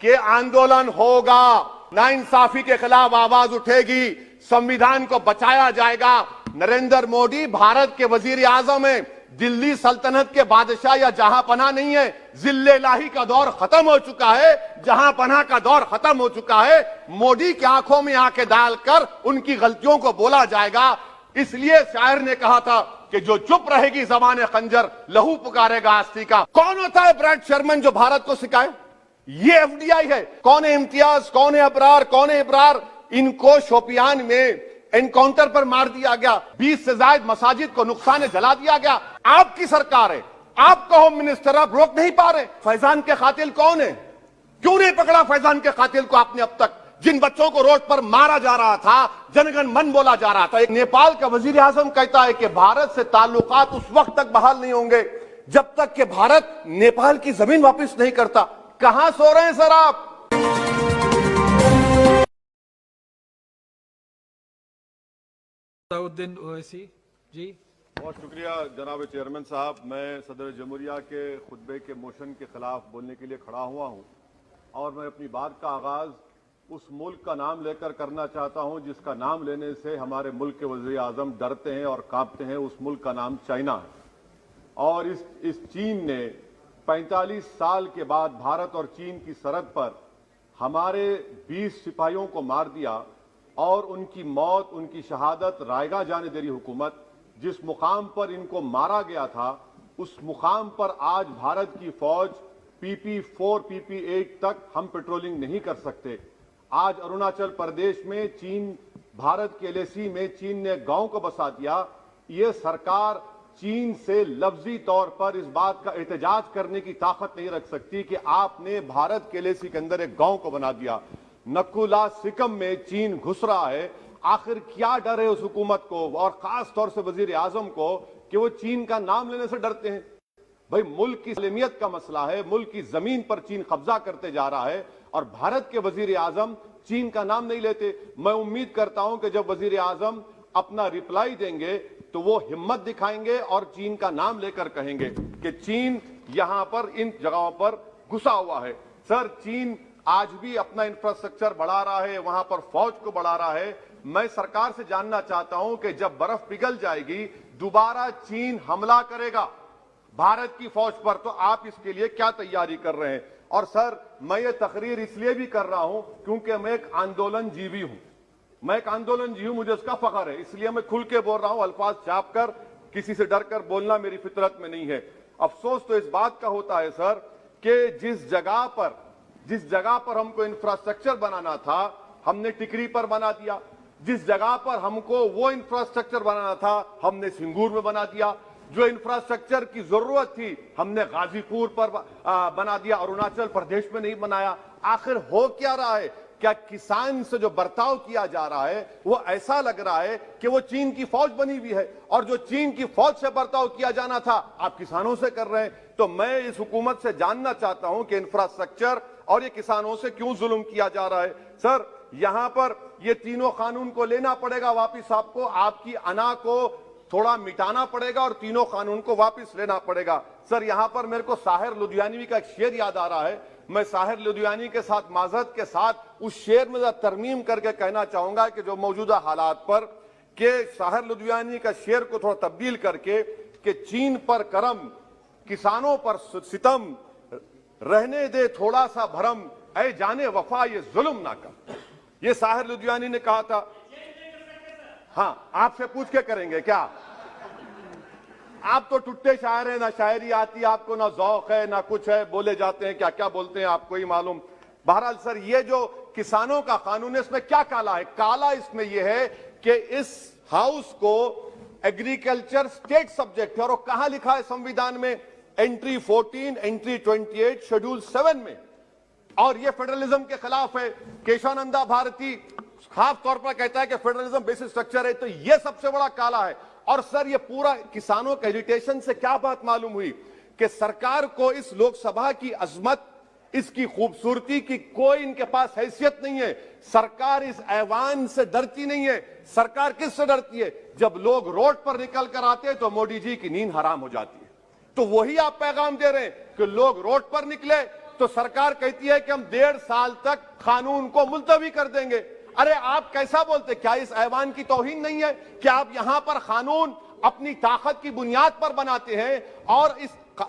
कि आंदोलन होगा, नाइंसाफी के खिलाफ आवाज उठेगी, संविधान को बचाया जाएगा। नरेंद्र मोदी भारत के वजीर आजम है, दिल्ली सल्तनत के बादशाह या जहांपनाह नहीं है। जिल्लेलाही का दौर खत्म हो चुका है, जहांपनाह का दौर खत्म हो चुका है। मोदी की आंखों में आंखें डालकर उनकी गलतियों को बोला जाएगा। इसलिए शायर ने कहा था कि जो चुप रहेगी ज़बान खंजर, लहू पुकारेगा आस्ती का। कौन होता है ब्रैड शर्मन जो भारत को सिखाए? ये एफडीआई है। कौन है इम्तियाज, कौन है अबरार, कौन है इब्रार? इनको शोपियान में एनकाउंटर पर मार दिया गया। 20 से ज्यादा मसाजिद को नुकसान जला दिया गया। आपकी सरकार है, आपका होम मिनिस्टर, आप रोक नहीं पा रहे। फैजान के कातिल कौन है? क्यों नहीं पकड़ा फैजान के कातिल को आपने अब तक? जिन बच्चों को रोड पर मारा जा रहा था, जनगण मन बोला जा रहा था। एक नेपाल का वजीर आजम कहता है कि भारत से ताल्लुकात उस वक्त तक बहाल नहीं होंगे जब तक कि भारत नेपाल की जमीन वापस नहीं करता। कहां सो रहे हैं सर आप? सलाउद्दीन ओवैसी जी। बहुत शुक्रिया जनाब चेयरमैन साहब। मैं सदर जमहूरिया के खुतबे के मोशन के खिलाफ बोलने के लिए खड़ा हुआ हूं और मैं अपनी बात का आगाज उस मुल्क का नाम लेकर करना चाहता हूं जिसका नाम लेने से हमारे मुल्क के वज़ीर आज़म डरते हैं और कांपते हैं। उस मुल्क का नाम चाइना है और इस चीन ने 45 साल के बाद भारत और चीन की सरहद पर हमारे 20 सिपाहियों को मार दिया और उनकी मौत, उनकी शहादत रायगा जाने दे रही हुकूमत। जिस मुकाम पर इनको मारा गया था उस मुकाम पर आज भारत की फौज PP4, PP8 तक हम पेट्रोलिंग नहीं कर सकते। आज अरुणाचल प्रदेश में चीन, भारत के LAC में चीन ने गांव को बसा दिया। ये सरकार चीन से लफ्जी तौर पर इस बात का एहतजाज करने की ताकत नहीं रख सकती कि आपने भारत के LAC के अंदर एक गांव को बना दिया। नकुला सिकम में चीन घुस रहा है। आखिर क्या डर है उस हुकूमत को और खास तौर से वजीर आजम को कि वो चीन का नाम लेने से डरते हैं? भाई, मुल्क की सलामियत का मसला है, मुल्क की जमीन पर चीन कब्जा करते जा रहा है और भारत के वजीर आजम चीन का नाम नहीं लेते। मैं उम्मीद करता हूं कि जब वजीर आजम अपना रिप्लाई देंगे तो वो हिम्मत दिखाएंगे और चीन का नाम लेकर कहेंगे कि चीन यहां पर इन जगहों पर घुसा हुआ है। सर, चीन आज भी अपना इंफ्रास्ट्रक्चर बढ़ा रहा है, वहां पर फौज को बढ़ा रहा है। मैं सरकार से जानना चाहता हूं कि जब बर्फ पिघल जाएगी दोबारा चीन हमला करेगा भारत की फौज पर, तो आप इसके लिए क्या तैयारी कर रहे हैं? और सर, मैं ये तकरीर इसलिए भी कर रहा हूं क्योंकि मैं एक आंदोलन जीवी हूं। मैं एक आंदोलन जीवी हूं, मुझे उसका फख्र है, इसलिए मैं खुल के बोल रहा हूं। अल्फाज छाप कर, किसी से डर कर बोलना मेरी फितरत में नहीं है। अफसोस तो इस बात का होता है सर कि जिस जगह पर हमको इंफ्रास्ट्रक्चर बनाना था हमने टिकरी पर बना दिया। जिस जगह पर हमको वो इंफ्रास्ट्रक्चर बनाना था हमने सिंगूर में बना दिया। जो इंफ्रास्ट्रक्चर की जरूरत थी हमने गाजीपुर पर बना दिया, अरुणाचल प्रदेश में नहीं बनाया। आखिर हो क्या रहा है? क्या किसान से जो बर्ताव किया जा रहा है वो ऐसा लग रहा है कि वो चीन की फौज बनी हुई है और जो चीन की फौज से बर्ताव किया जाना था आप किसानों से कर रहे हैं। तो मैं इस हुकूमत से जानना चाहता हूं कि इंफ्रास्ट्रक्चर और ये किसानों से क्यों जुल्म किया जा रहा है? सर, यहां पर ये तीनों कानून को लेना पड़ेगा वापिस आपको, आपकी अना को थोड़ा मिटाना पड़ेगा और तीनों कानून को वापस लेना पड़ेगा। सर, यहां पर मेरे को साहिर लुधियानवी का एक शेर याद आ रहा है। मैं साहिर लुधियानवी के साथ माजरत के साथ उस शेर में तरमीम करके कहना चाहूंगा कि जो मौजूदा हालात पर के साहिर लुधियानवी का शेर को थोड़ा तब्दील करके कि चीन पर करम, किसानों पर सितम, रहने दे थोड़ा सा भरम, ऐ जाने वफा ये जुल्म ना कर। ये साहिर लुधियानवी ने कहा था। हाँ, आपसे पूछ के करेंगे क्या? आप तो टुट्टे शायर हैं, ना शायरी आती आपको, ना जौक है, ना कुछ है, बोले जाते हैं क्या क्या बोलते हैं आपको ही मालूम। बहरहाल सर, ये जो किसानों का कानून है इसमें क्या काला है? काला इसमें यह है कि इस हाउस को एग्रीकल्चर स्टेट सब्जेक्ट है और कहां लिखा है संविधान में? एंट्री 14, एंट्री 28, शेड्यूल 7 में। और यह फेडरलिज्म के खिलाफ है। केशवानंदा भारती खास तौर पर कहता है कि फेडरलिज्म बेसिक स्ट्रक्चर है, तो यह सबसे बड़ा काला है। और सर, ये पूरा किसानों के एजिटेशन से क्या बात मालूम हुई कि सरकार को इस लोकसभा की अजमत, इसकी खूबसूरती की कोई इनके पास हैसियत नहीं है। सरकार इस ऐवान से डरती नहीं है। सरकार किससे डरती है? जब लोग रोड पर निकल कर आते हैं तो मोदी जी की नींद हराम हो जाती है। तो वही आप पैगाम दे रहे हैं कि लोग रोड पर निकले तो सरकार कहती है कि हम 1.5 साल तक कानून को मुलतवी कर देंगे। अरे आप कैसा बोलते? क्या इस ऐवान की तौहीन नहीं है कि आप यहां पर कानून अपनी ताकत की बुनियाद पर बनाते हैं और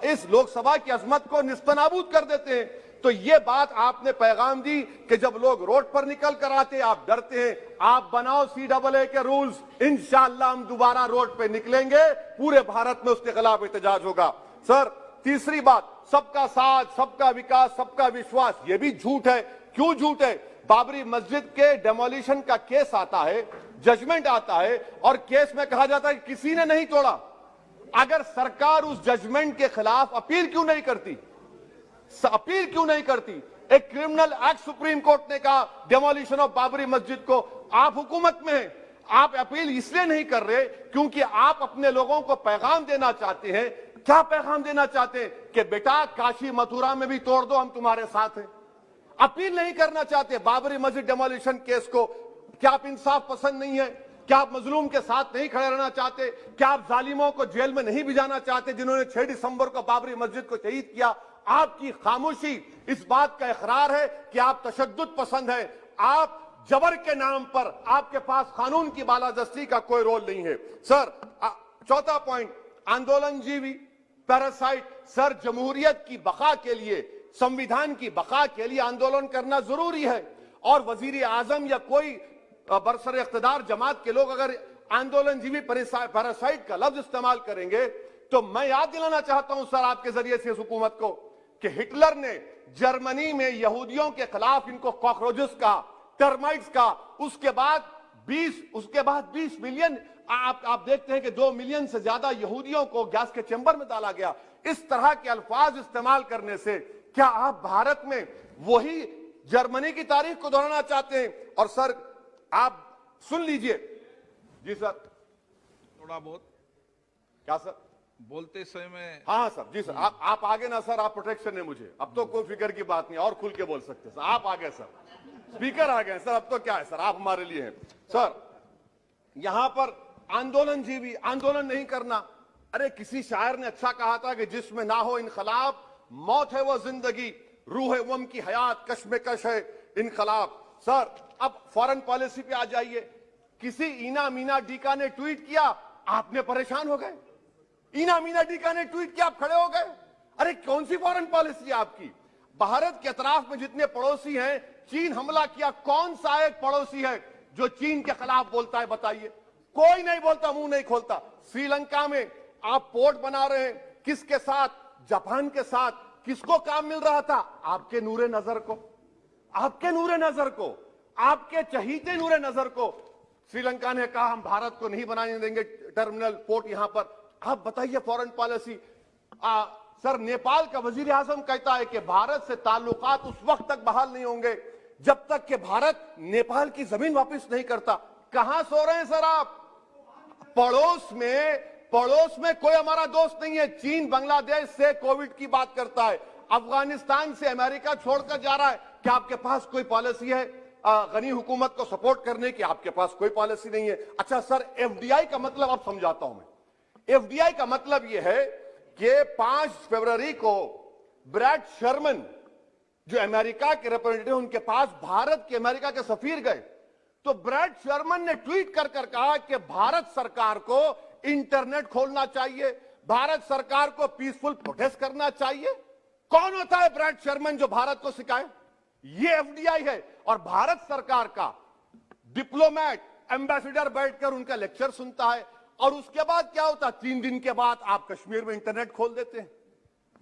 इस लोकसभा की अजमत को निस्तनाबूद कर देते हैं? तो ये बात आपने पैगाम दी कि जब लोग रोड पर निकल कर आते आप डरते हैं। आप बनाओ CAA के रूल्स, इंशाअल्लाह हम दोबारा रोड पे निकलेंगे, पूरे भारत में उसके खिलाफ एहतजाज होगा। सर, तीसरी बात, सबका साथ, सबका विकास, सबका विश्वास, ये भी झूठ है। क्यों झूठ है? बाबरी मस्जिद के डेमोलिशन का केस आता है, जजमेंट आता है और केस में कहा जाता है कि किसी ने नहीं तोड़ा। अगर सरकार उस जजमेंट के खिलाफ अपील क्यों नहीं करती? अपील क्यों नहीं करती? एक क्रिमिनल एक्ट सुप्रीम कोर्ट ने कहा डेमोलिशन ऑफ बाबरी मस्जिद को, आप हुकूमत में हैं, आप अपील इसलिए नहीं कर रहे क्योंकि आप अपने लोगों को पैगाम देना चाहते हैं। क्या पैगाम देना चाहते हैं? कि बेटा काशी मथुरा में भी तोड़ दो, हम तुम्हारे साथ हैं। अपील नहीं करना चाहते बाबरी मस्जिद डेमोलिशन केस को। क्या आप इंसाफ पसंद नहीं है? क्या आप मजलूम के साथ नहीं खड़े रहना चाहते? क्या आप जालिमों को जेल में नहीं भिजाना चाहते जिन्होंने 6 दिसंबर को बाबरी मस्जिद को शहीद किया? आपकी खामोशी इस बात का इकरार है कि आप तशद्दुद पसंद हैं। आप जबर के नाम पर, आपके पास कानून की बालादस्ती का कोई रोल नहीं है। सर, चौथा पॉइंट, आंदोलनजीवी, पैरासाइट। सर, जमहूरियत की बका के लिए, संविधान की बका के लिए आंदोलन करना जरूरी है और वजीर आजम या कोई बरसर इख्तिदार जमात के लोग अगर आंदोलनजीवी पैरासाइट का लफ्ज इस्तेमाल करेंगे तो मैं याद दिलाना चाहता हूं सर आपके जरिए से इस हुकूमत को कि हिटलर ने जर्मनी में यहूदियों के खिलाफ इनको कॉकरोचेस का, टर्माइट्स का, उसके बाद 20 मिलियन, आप देखते हैं कि 2 मिलियन से ज्यादा यहूदियों को गैस के चैम्बर में डाला गया। इस तरह के अल्फाज इस्तेमाल करने से क्या आप भारत में वही जर्मनी की तारीख को दोहराना चाहते हैं? और सर आप सुन लीजिए। जी सर, थोड़ा बहुत क्या सर बोलते समय में। हाँ सर, जी सर, आप आगे ना सर, आप प्रोटेक्शन है मुझे, अब तो कोई फिक्र की बात नहीं, और खुल के बोल सकते सर। आप आ गए सर, स्पीकर आ गए सर, अब तो क्या है सर, आप हमारे लिए हैं। सर, यहां पर आंदोलनजीवी, आंदोलन नहीं करना। अरे किसी शायर ने अच्छा कहा था कि जिसमें ना हो इनकलाब, मौत है वो जिंदगी, रूह वम की हयात, कश्मकश है इनकलाब। सर, अब फॉरेन पॉलिसी पे आ जाइए। किसी ईना मीना डीका ने ट्वीट किया, आपने परेशान हो गए। ईना मीना डीका ने ट्वीट किया, आप खड़े हो गए। अरे कौन सी फॉरेन पॉलिसी है आपकी? भारत के अतराफ में जितने पड़ोसी हैं, चीन हमला किया, कौन सा एक पड़ोसी है जो चीन के खिलाफ बोलता है? बताइए। कोई नहीं बोलता, मुंह नहीं खोलता। श्रीलंका में आप पोर्ट बना रहे हैं, किसके साथ? जापान के साथ। किसको काम मिल रहा था? आपके नूरे नजर को, आपके नूरे नजर को, आपके चहीते नूरे नजर को। श्रीलंका ने कहा हम भारत को नहीं बनाने देंगे टर्मिनल पोर्ट यहां पर। आप बताइए फॉरेन पॉलिसी। सर, नेपाल का वजीर आजम कहता है कि भारत से ताल्लुकात उस वक्त तक बहाल नहीं होंगे जब तक कि भारत नेपाल की जमीन वापस नहीं करता। कहां सो रहे हैं सर आप? पड़ोस में कोई हमारा दोस्त नहीं है। चीन बांग्लादेश से कोविड की बात करता है, अफगानिस्तान से अमेरिका छोड़कर जा रहा है। क्या आपके पास कोई पॉलिसी है गनी हुकूमत को सपोर्ट करने की? आपके पास कोई पॉलिसी नहीं है। अच्छा सर, FDI का मतलब अब समझाता हूं मैं। FDI का मतलब यह है कि 5 फरवरी को ब्रैड शर्मन जो अमेरिका के रिप्रेजेंटेटिव, उनके पास भारत के अमेरिका के सफीर गए, तो ब्रैड शर्मन ने ट्वीट कर कहा कि भारत सरकार को इंटरनेट खोलना चाहिए, भारत सरकार को पीसफुल प्रोटेस्ट करना चाहिए। कौन होता है ब्रैड शर्मन जो भारत को सिखाए? ये FDI है। और भारत सरकार का डिप्लोमेट, एम्बेसडर बैठकर उनका लेक्चर सुनता है और उसके बाद क्या होता है? 3 दिन के बाद आप कश्मीर में इंटरनेट खोल देते हैं।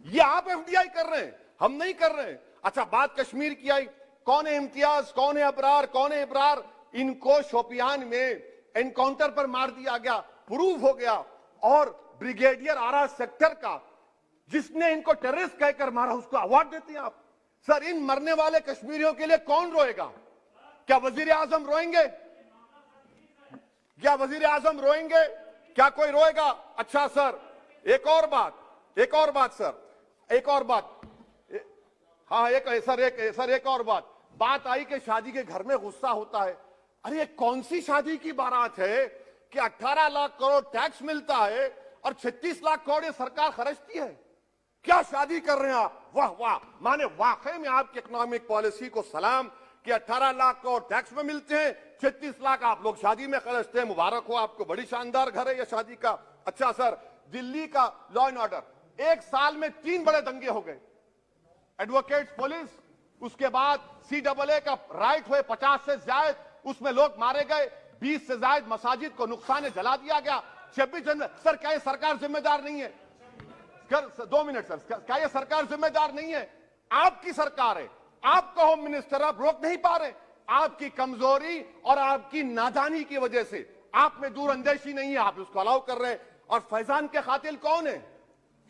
ये आप FDI कर रहे हैं, हम नहीं कर रहे हैं। अच्छा, बात कश्मीर की आई। कौन है इम्तियाज, कौन है अबरार, कौन है इब्रार? इनको शोपियान में एनकाउंटर पर मार दिया गया, प्रूव हो गया। और ब्रिगेडियर आरा सेक्टर का जिसने इनको टेररिस्ट कहकर मारा, उसको अवार्ड देते हैं आप। सर, इन मरने वाले कश्मीरियों के लिए कौन रोएगा? क्या वजीर आजम रोएंगे? क्या वजीर आजम रोएंगे? क्या कोई रोएगा? अच्छा सर, एक और बात सर, एक और बात। हाँ, एक और बात आई कि शादी के घर में गुस्सा होता है। अरे ये कौन सी शादी की बारात है कि 18 लाख करोड़ टैक्स मिलता है और 36 लाख करोड़ ये सरकार खर्चती है? क्या शादी कर रहे हैं आप, वाह वाह। माने वाकई में आपकी इकोनॉमिक पॉलिसी को सलाम कि 18 लाख करोड़ टैक्स में मिलते हैं, 36 लाख आप लोग शादी में खर्चते हैं, मुबारक हो आपको, बड़ी शानदार घर है ये शादी का। अच्छा सर, दिल्ली का लॉ एंड ऑर्डर, एक साल में 3 बड़े दंगे हो गए, एडवोकेट्स पुलिस, उसके बाद CAA का राइट हुए 50 से ज्यादा, उसमें लोग मारे गए, 20 से ज्यादा मसाजिद को नुकसान जला दिया गया। 26 जनवरी, सर क्या ये सरकार जिम्मेदार नहीं है? 2 मिनट सर, क्या ये सरकार जिम्मेदार नहीं है? आपकी सरकार है, आपका होम मिनिस्टर, आप रोक नहीं पा रहे। आपकी कमजोरी और आपकी नादानी की वजह से, आप में दूरअंदेशी नहीं है, आप उसको अलाउ कर रहे हैं। और फैजान के कातिल कौन है?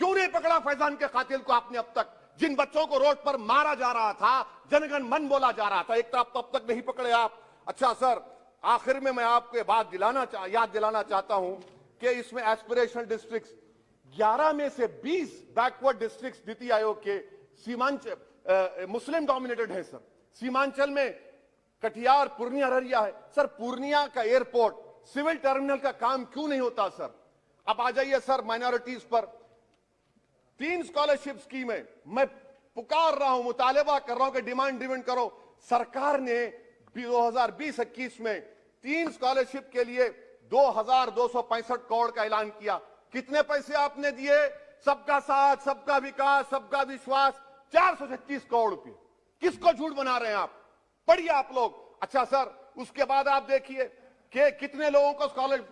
क्यों नहीं पकड़ा फैजान के कातिल को आपने अब तक? जिन बच्चों को रोड पर मारा जा रहा था, जनगण मन बोला जा रहा था, एक तरफ तब तक नहीं पकड़े आप। अच्छा सर, आखिर में मैं आपको ये बात याद दिलाना चाहता हूं कि इसमें एस्पिरेशनल डिस्ट्रिक्ट्स 11 में से 20 बैकवर्ड डिस्ट्रिक्ट्स नीति आयोग के सीमांचल मुस्लिम डोमिनेटेड है सर। सीमांचल में कटिहार, पूर्णिया, अररिया है सर। पूर्णिया का एयरपोर्ट, सिविल टर्मिनल का काम क्यों नहीं होता सर? अब आ जाइए सर माइनॉरिटीज पर। 3 स्कॉलरशिप स्कीम है, मैं पुकार रहा हूं, मुतालिबा कर रहा हूं कि डिमांड ड्रिवन करो। सरकार ने 2020-21 में 3 स्कॉलरशिप के लिए 2265 करोड़ का ऐलान किया। कितने पैसे आपने दिए? सबका साथ, सबका विकास, सबका विश्वास, 436 करोड़ रुपए। किसको झूठ बना रहे हैं आप? पढ़िए आप लोग। अच्छा सर, उसके बाद आप देखिए कि कितने लोगों को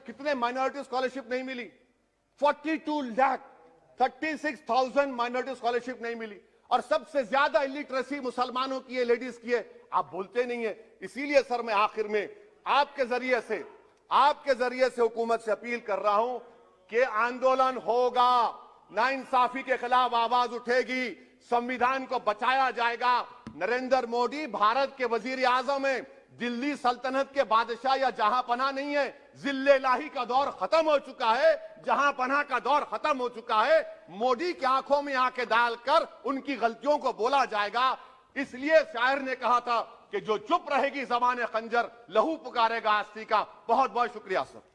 कितने माइनॉरिटी स्कॉलरशिप नहीं मिली। 36,000 माइनॉरिटी स्कॉलरशिप नहीं मिली। और सबसे ज्यादा इलिटरेसी मुसलमानों की है, लेडीज की है। आप बोलते नहीं है। इसीलिए सर मैं आखिर में आपके जरिए से हुकूमत से अपील कर रहा हूं कि आंदोलन होगा, नाइंसाफी के खिलाफ आवाज उठेगी, संविधान को बचाया जाएगा। नरेंद्र मोदी भारत के वजीर आजम है, दिल्ली सल्तनत के बादशाह या जहां पनाह नहीं है। जिल्ले इलाही का दौर खत्म हो चुका है, जहां पनाह का दौर खत्म हो चुका है। मोदी की आंखों में आंखें डालकर उनकी गलतियों को बोला जाएगा। इसलिए शायर ने कहा था कि जो चुप रहेगी ज़बान खंजर, लहू पुकारेगा आस्ती का। बहुत बहुत शुक्रिया सर।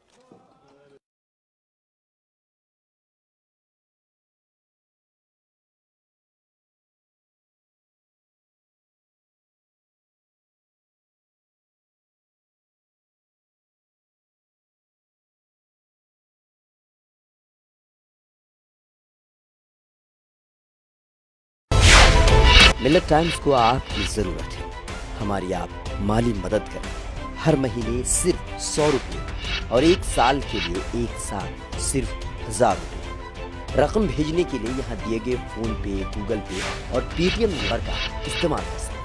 मिल्लत टाइम्स को आपकी ज़रूरत है, हमारी आप माली मदद करें। हर महीने सिर्फ 100 रुपये और 1 साल के लिए एक साथ सिर्फ 1000 रुपये। रकम भेजने के लिए यहाँ दिए गए फ़ोन पे, गूगल पे और पेटीएम नंबर का इस्तेमाल कर सकते हैं।